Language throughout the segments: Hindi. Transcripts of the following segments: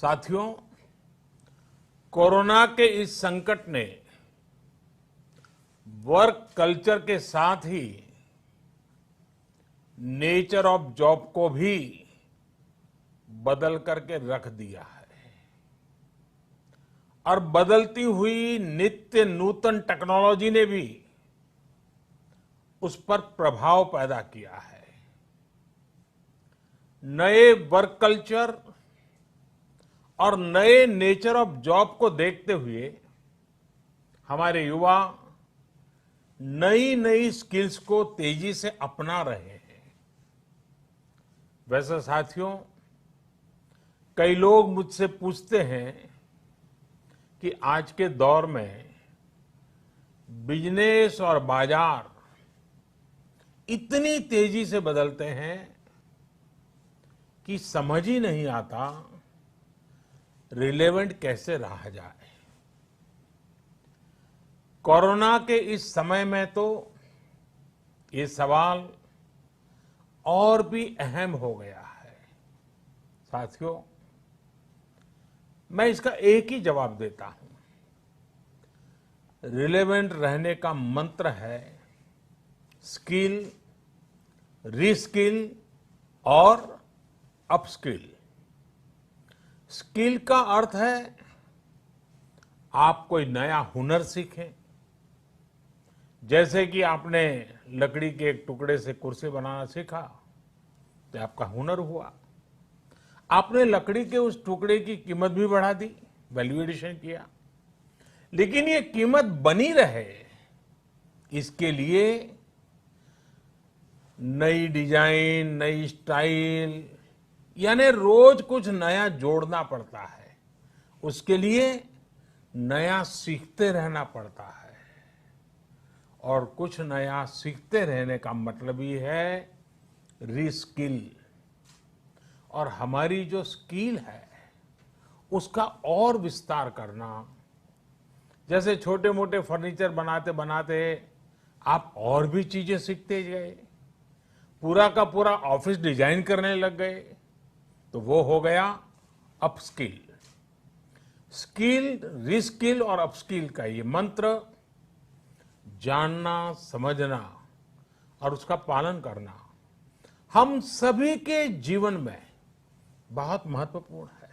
साथियों, कोरोना के इस संकट ने वर्क कल्चर के साथ ही नेचर ऑफ जॉब को भी बदल करके रख दिया है और बदलती हुई नित्य नूतन टेक्नोलॉजी ने भी उस पर प्रभाव पैदा किया है। नए वर्क कल्चर और नए नेचर ऑफ जॉब को देखते हुए हमारे युवा नई नई स्किल्स को तेजी से अपना रहे हैं। वैसे साथियों, कई लोग मुझसे पूछते हैं कि आज के दौर में बिजनेस और बाजार इतनी तेजी से बदलते हैं कि समझ ही नहीं आता रिलेवेंट कैसे रहा जाए। कोरोना के इस समय में तो ये सवाल और भी अहम हो गया है। साथियों, मैं इसका एक ही जवाब देता हूं। रिलेवेंट रहने का मंत्र है स्किल, रीस्किल और अपस्किल। स्किल का अर्थ है आप कोई नया हुनर सीखें। जैसे कि आपने लकड़ी के एक टुकड़े से कुर्सी बनाना सीखा तो आपका हुनर हुआ। आपने लकड़ी के उस टुकड़े की कीमत भी बढ़ा दी, वैल्यू एडिशन किया, लेकिन ये कीमत बनी रहे इसके लिए नई डिजाइन, नई स्टाइल, यानी रोज कुछ नया जोड़ना पड़ता है। उसके लिए नया सीखते रहना पड़ता है और कुछ नया सीखते रहने का मतलब ही है रीस्किल। और हमारी जो स्किल है उसका और विस्तार करना। जैसे छोटे मोटे फर्नीचर बनाते बनाते आप और भी चीजें सीखते गए, पूरा का पूरा ऑफिस डिजाइन करने लग गए, तो वो हो गया अपस्किल। स्किल, रीस्किल और अपस्किल का ये मंत्र जानना, समझना और उसका पालन करना हम सभी के जीवन में बहुत महत्वपूर्ण है।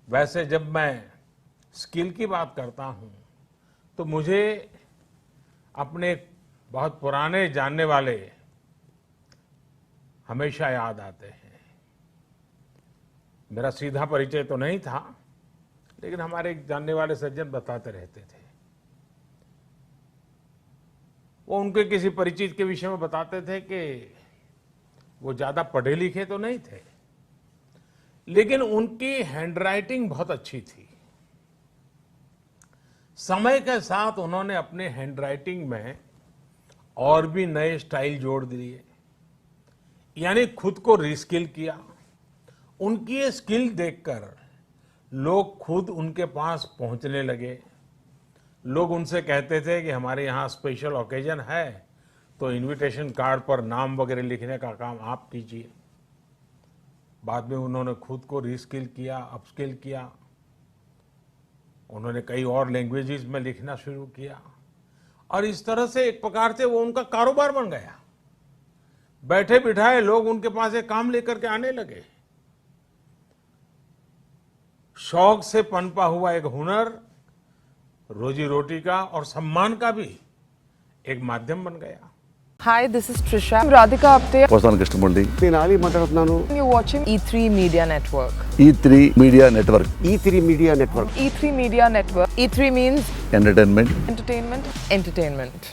वैसे जब मैं स्किल की बात करता हूं तो मुझे अपने बहुत पुराने जानने वाले हमेशा याद आते हैं। मेरा सीधा परिचय तो नहीं था, लेकिन हमारे एक जानने वाले सज्जन बताते रहते थे। वो उनके किसी परिचित के विषय में बताते थे कि वो ज्यादा पढ़े लिखे तो नहीं थे, लेकिन उनकी हैंडराइटिंग बहुत अच्छी थी। समय के साथ उन्होंने अपने हैंडराइटिंग में और भी नए स्टाइल जोड़ दिए, यानी खुद को रीस्किल किया। उनकी ये स्किल देखकर लोग खुद उनके पास पहुंचने लगे। लोग उनसे कहते थे कि हमारे यहाँ स्पेशल ओकेजन है तो इनविटेशन कार्ड पर नाम वगैरह लिखने का काम आप कीजिए। बाद में उन्होंने खुद को रीस्किल किया, अपस्किल किया। उन्होंने कई और लैंग्वेजेस में लिखना शुरू किया और इस तरह से एक प्रकार से वो उनका कारोबार बन गया। बैठे बिठाए लोग उनके पास एक काम लेकर के आने लगे। शौक से पनपा हुआ एक हुनर रोजी रोटी का और सम्मान का भी एक माध्यम बन गया। Hi, this is Trisha. I'm Radhika Apte. వస్తాను కృష్ణమూర్తి. నేను ఆలీ మాట్లాడుతున్నాను. You're watching E3 Media Network. E3 media network. E3 media network. E3 Media Network. E3 means entertainment. entertainment, entertainment.